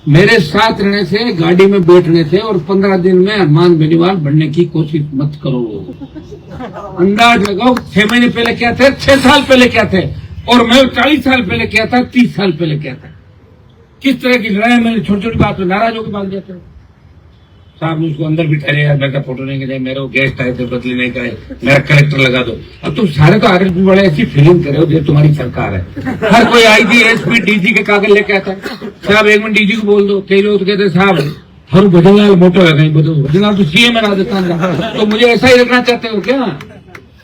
मेरे साथ रहने से, गाड़ी में बैठने से और 15 दिन में हनुमान बेनीवाल बनने की कोशिश मत करो। अंदाज लगाओ 6 महीने पहले क्या थे, 6 साल पहले क्या थे, और मैं 40 साल पहले क्या था, 30 साल पहले क्या था। किस तरह की लड़ाई, मैंने छोटी छोटी बात में नाराज होकर भाग जाते हो। साहब ने उसको अंदर बिठा लिया, मेरा फोटो नहीं खिंचाई, मेरे को गेस्ट आए थे बदली नहीं कराए, मेरा कलेक्टर लगा दो। अब तुम सारे तो आगे भी बड़े ऐसी फीलिंग करे हो जो तुम्हारी सरकार है। हर कोई आईजी एसपी डीजी के कागज लेके आता है। साहब 1 मिनट डीजी को बोल दो। कई लोग तो कहते हैं साहब हर भजनलाल मोटो है, कहीं बोलो भजनलाल तो सीएम है राजस्थान का, तो मुझे ऐसा ही रखना चाहते हो क्या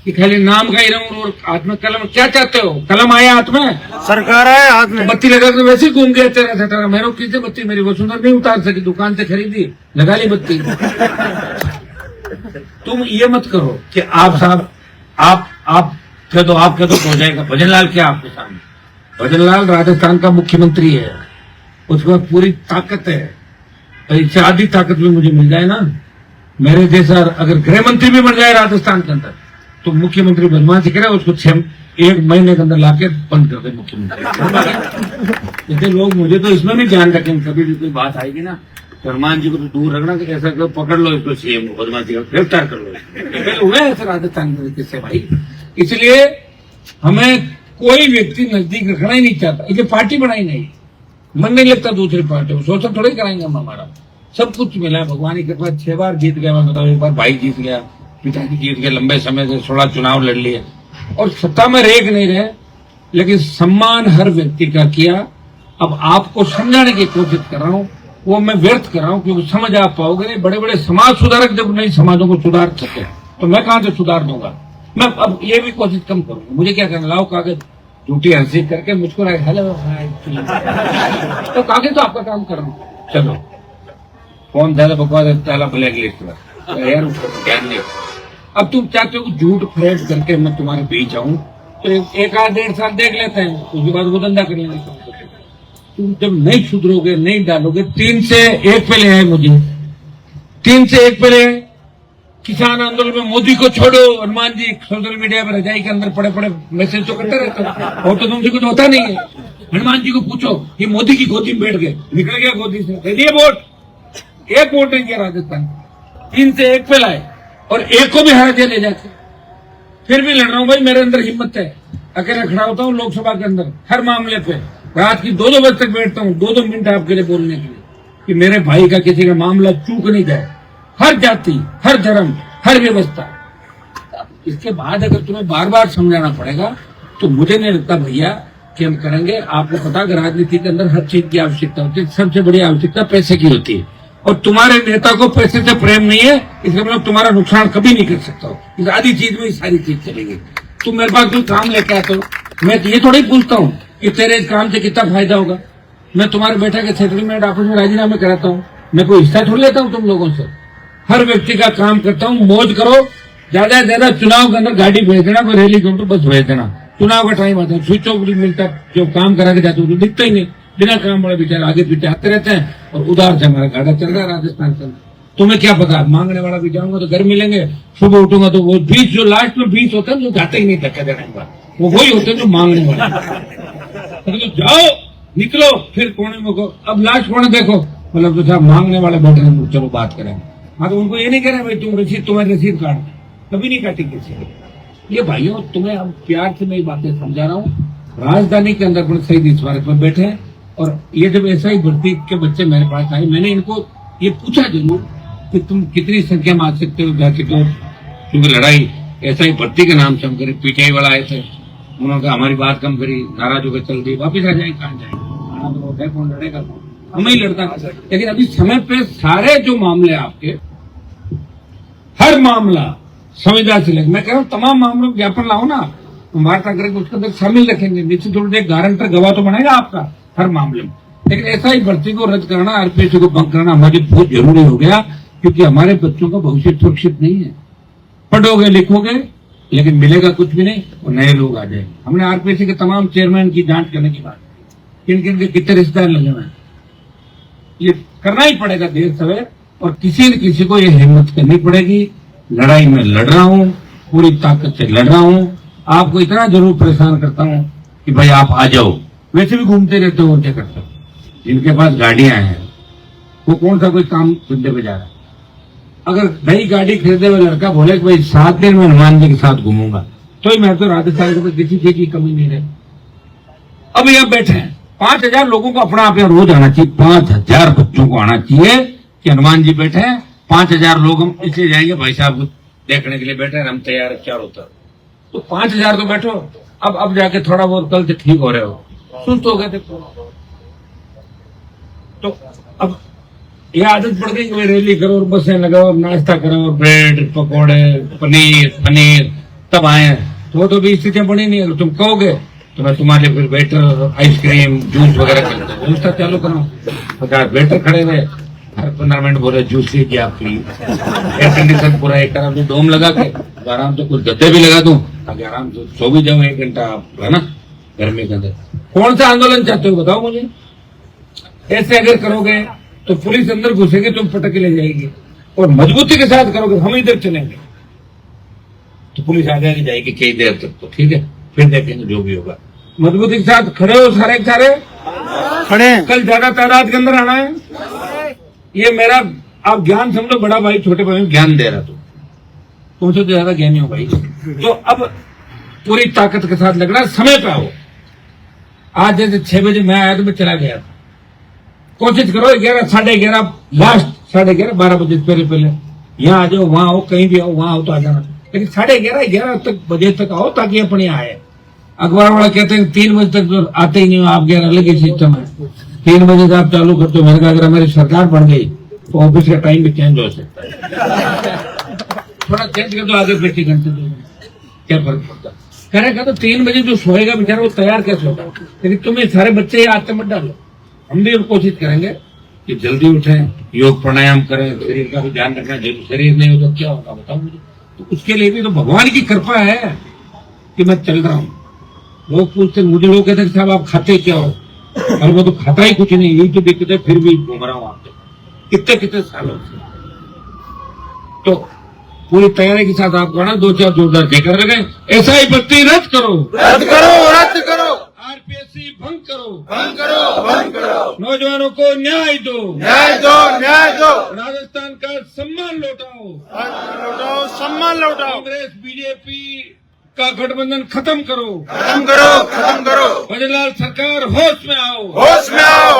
कि खाली नाम का ही रहूं और हाथ में कलम? क्या चाहते हो? कलम आया हाथ में, सरकार आया हाथ में, बत्ती लगा के वैसे ही घूम गया तेरा। मेरे किसी बत्ती मेरी वसुंधरा नहीं उतार सकी, दुकान से खरीदी, लगा ली बत्ती। तुम ये मत करो कि आप साहब आप कह दो हो जाएगा। भजनलाल क्या आपके सामने? भजनलाल राजस्थान का मुख्यमंत्री है, उसके बाद पूरी ताकत है। इससे आधी ताकत भी मुझे मिल जाए ना, मेरे जैसा अगर गृह मंत्री भी बन जाए राजस्थान के अंदर, तो मुख्यमंत्री बदमाशी करे, उसको 1 महीने के अंदर लाके बंद कर दे मुख्यमंत्री। जैसे लोग मुझे तो इसमें भी ध्यान रखें, कभी भी कोई बात आएगी ना तो हनुमान जी को तो दूर रखना, कि ऐसा करो पकड़ लो इसको, सीएम को बदमाशी गिरफ्तार कर लो। हुआ है ऐसा राजस्थान में किससे भाई? इसलिए हमें कोई व्यक्ति नजदीक रखना ही नहीं चाहता। इसे पार्टी बनाई नहीं, मन नहीं लगता दूसरी पार्टी को, शोषण थोड़े कराएंगे हम। हमारा सब कुछ मिला है भगवान के पास। 6 बार जीत गया, मैं बताऊँ, 1 बार भाई जीत गया, पिताजी जीत गए, लंबे समय से 16 चुनाव लड़ लिए और सत्ता में रेख नहीं रहे, लेकिन सम्मान हर व्यक्ति का किया। अब आपको समझाने की कोशिश कर रहा हूँ, वो मैं व्यर्थ कर रहा हूँ, क्योंकि समझ आप पाओगे नहीं। बड़े बड़े समाज सुधारक जब नई समाजों को सुधार सके तो मैं कहां से सुधार दूंगा? मैं अब ये भी कोशिश कम करूंगा। मुझे क्या करना, लाओ कागज, झूठी हंसी करके मुझको हेलो तो कागज तो आपका काम कर रहा हूँ। चलो फोन ज्यादा बकवास पहला ब्लैक लिस्ट में यार, ध्यान दे। अब तुम चाहते हो झूठ फ्रेड करके मैं तुम्हारे बीच आऊं, तो 1-1.5 साल देख लेते हैं, उसके बाद वो धंधा कर लेंगे। तुम जब नहीं सुधरोगे, नहीं डालोगे, 3 से 1 पे ले आए मुझे, 3 से 1 पे ले आए। किसान आंदोलन में मोदी को छोड़ो, हनुमान जी सोशल मीडिया पर रजाई के अंदर पड़े पड़े मैसेज तो करते रहते हो, और तो तुमसे कुछ होता नहीं है। हनुमान जी को पूछो, ये मोदी की गोदी में बैठ गए, निकल गया गोदी से, दे दिए वोट, 1 वोट नहीं किया राजस्थान। 3 से 1 पे लाए और 1 को भी हरा दिया ले जाके। फिर भी लड़ रहा हूं भाई, मेरे अंदर हिम्मत है। अकेला खड़ा होता हूँ लोकसभा के अंदर, हर मामले पे रात की 2-2 बजे तक बैठता हूँ, 2-2 मिनट आपके लिए बोलने के लिए, कि मेरे भाई का किसी का मामला चूक नहीं जाए। हर जाति, हर धर्म, हर व्यवस्था। इसके बाद अगर तुम्हें बार बार समझाना पड़ेगा तो मुझे नहीं लगता भैया कि हम करेंगे। आपको पता है राजनीति के अंदर हर चीज की आवश्यकता होती है, सबसे बड़ी आवश्यकता पैसे की होती है, और तुम्हारे नेता को पैसे से प्रेम नहीं है, इसलिए मैं तुम्हारा नुकसान कभी नहीं कर सकता हूँ। इस आधी चीज में सारी चीज चलेगी। तुम मेरे पास कोई काम लेके आते हो, मैं तो ये थोड़ा ही पूछता हूँ कि तेरे इस काम से कितना फायदा होगा। मैं तुम्हारे बेटा के सेटलमेंट आपस में राजीनामे कराता हूँ, मैं कोई हिस्सा थोड़ी लेता हूँ तुम लोगों से। हर व्यक्ति का काम करता हूँ, मौज करो, ज्यादा से ज्यादा चुनाव के अंदर गाड़ी भेज देना, कोई रैली करो तो बस भेज देना। चुनाव का टाइम आता है, स्विच ऑफ नहीं मिलता, जो काम करा के जाते हो तो दिखता ही नहीं, बिना काम बड़े बेचारे आगे पीछे आते रहते हैं, और उधार से हमारा गाड़ा चल रहा है राजस्थान के अंदर। तुम्हें क्या पता, मांगने वाला भी जाऊंगा तो घर मिलेंगे, सुबह उठूंगा तो वो 20 जो लास्ट में 20 होते हैं जो जाते ही नहीं धक्का देने का, वो वही होते हैं जो मांगने वाले। तो जाओ निकलो, फिर कोने में को, अब लास्ट कोने देखो, मतलब तो साहब मांगने वाले बैठे हैं, चलो बात करें। हाँ तो उनको ये नहीं कह रहे भाई तुम रसीद, तुम्हारी रसीद काट, कभी नहीं काटी किसी। ये भाइयों तुम्हें अब प्यार से मैं बातें समझा रहा हूँ। राजधानी के अंदर बड़े सही स्मारक पर बैठे हैं, और ये जब ऐसा ही भर्ती के बच्चे मेरे पास आए, मैंने इनको ये पूछा जरूर कि तुम कितनी संख्या में आ सकते हो जाके, तो क्योंकि लड़ाई ऐसा ही भर्ती के नाम से हम करें। पीटीआई वाला आए थे, उन्होंने कहा हमारी बात कम करी, नाराज होकर चल दी, वापिस आ जाए, कहाँ जाए, कौन लड़ेगा, हमें ही लड़ता। लेकिन अभी समय पे सारे जो मामले आपके, हर मामला संविदा से लेकर, मैं कह रहा हूँ तमाम मामलों में ज्ञापन लाओ ना, वार्ता करके उसके अंदर शामिल रखेंगे, निश्चित रूप से गारंटर गवाह तो बनेगा आपका हर मामले में। लेकिन ऐसा ही भर्ती को रद्द करना, आरपीएससी को बंद करना हमारे बहुत जरूरी हो गया, क्योंकि हमारे बच्चों का भविष्य सुरक्षित नहीं है। पढ़ोगे लिखोगे लेकिन मिलेगा कुछ भी नहीं, और नए लोग आ जाएंगे। हमने आरपीएससी के तमाम चेयरमैन की जांच करने की बात, किन किन के कितने रिश्तेदार लगे हुए हैं, ये करना ही पड़ेगा देर सवेर, और किसी न किसी को ये हिम्मत करनी पड़ेगी। लड़ाई में लड़ रहा हूँ, पूरी ताकत से लड़ रहा हूँ। आपको इतना जरूर परेशान करता हूँ कि भाई आप आ जाओ, वैसे भी घूमते रहते हो और क्या करते हो। जिनके पास गाड़ियां हैं वो कौन सा कोई काम धंधे पे जा रहा है। अगर नई गाड़ी खरीदे हुए लड़का बोले कि भाई 7 दिन में हनुमान जी के साथ घूमूंगा, तो मैं तो राजस्थान को किसी चीज की कमी नहीं रही। अब यहाँ बैठे हैं 5,000 लोगों को अपना आप यहाँ रोज आना चाहिए, 5,000 बच्चों को आना चाहिए कि हनुमान जी बैठे हैं। 5,000 लोग हम इसलिए जाएंगे, भाई साहब देखने के लिए बैठे हैं, हम तैयार है, क्या होता है। तो 5,000 तो बैठो, अब जाके थोड़ा बहुत कल से ठीक हो रहे हो, सुस्त हो गए थे तो अब ये आदत पड़ गई कि भाई रैली करो और बसें लगाओ, नाश्ता करो और ब्रेड पकौड़े पनीर तब आए। तो भी स्थितियां बनी नहीं। अगर तुम कहोगे तो मैं तुम्हारे फिर वेटर आइसक्रीम जूस वगैरह कर व्यवस्था चालू करो। 50 वेटर खड़े हुए, हर 15 मिनट बोले जूस लीजिए आप प्लीज। एयर कंडीशन पूरा एक तरफ से डोम लगा के आराम से कुछ गद्दे भी लगा दूं ताकि आराम से सो भी जाओ 1 घंटा, आप है ना गर्मी के अंदर। कौन सा आंदोलन चाहते हो बताओ मुझे। ऐसे अगर करोगे तो पुलिस अंदर घुसेगी, तुम पटक के ले जाएगी। और मजबूती के साथ करोगे, हम इधर चलेंगे तो पुलिस आ जाएगी जाएगी कई देर तक, तो ठीक है फिर देखेंगे जो भी होगा। मजबूती के साथ खड़े हो, सारे खड़े। कल ज्यादा तादाद के अंदर आना है। ये मेरा आप ज्ञान समझो, बड़ा भाई छोटे भाई ज्ञान दे रहा तुमसे तो ज्यादा ज्ञानी हो भाई। तो अब पूरी ताकत के साथ लगना, समय पे आओ। आज जैसे 6 बजे मैं आया तो मैं चला गया। कोशिश करो 11, 11:30 लास्ट 11:30 12 बजे पहले यहाँ आ जाओ, वहां आओ, कहीं भी आओ, वहां आओ तो आ जाना। लेकिन 11:30 11 तक बजे तक आओ ताकि अपने आए। अखबार वाला कहते हैं 3 बजे तक तो आते ही नहीं हो, आपके अलग ही सिस्टम है। 3 बजे से आप चालू करते हो। मैंने कहा अगर हमारी सरकार बन गई तो ऑफिस का टाइम भी चेंज हो सकता है। थोड़ा चेंज कर दो, आगे 20 घंटे दो, क्या फर्क पड़ता है। करेगा तो 3 बजे जो सोएगा बेचारा वो तैयार कैसे होगा। लेकिन तुम्हें सारे बच्चे आते मत डालो। हम भी कोशिश करेंगे कि जल्दी उठें, योग प्राणायाम करें, शरीर का भी ध्यान रखना जरूर। शरीर नहीं हो तो क्या होगा बताओ मुझे। तो उसके लिए भी तो भगवान की कृपा है कि मैं चल रहा हूँ। लोग पूछते, मुझे लोग कहते हैं साहब आप खाते क्या हो, और वो तो खाता ही कुछ नहीं, यही तो दिक्कत है, फिर भी घूम रहा हूँ आपसे कितने सालों से। तो पूरी तैयारी के साथ आप करना, 2-4 जोरदार जयकार लगाएं। SI बत्ती रद्द करो, रद्द करो। RPSC भंग करो, बंद करो। नौजवानों को न्याय दो, न्याय दो। राजस्थान का सम्मान लौटाओ, सम्मान लौटाओ। कांग्रेस BJP का गठबंधन खत्म करो। खत्म करो। भजनलाल सरकार होश में आओ। होश में आओ।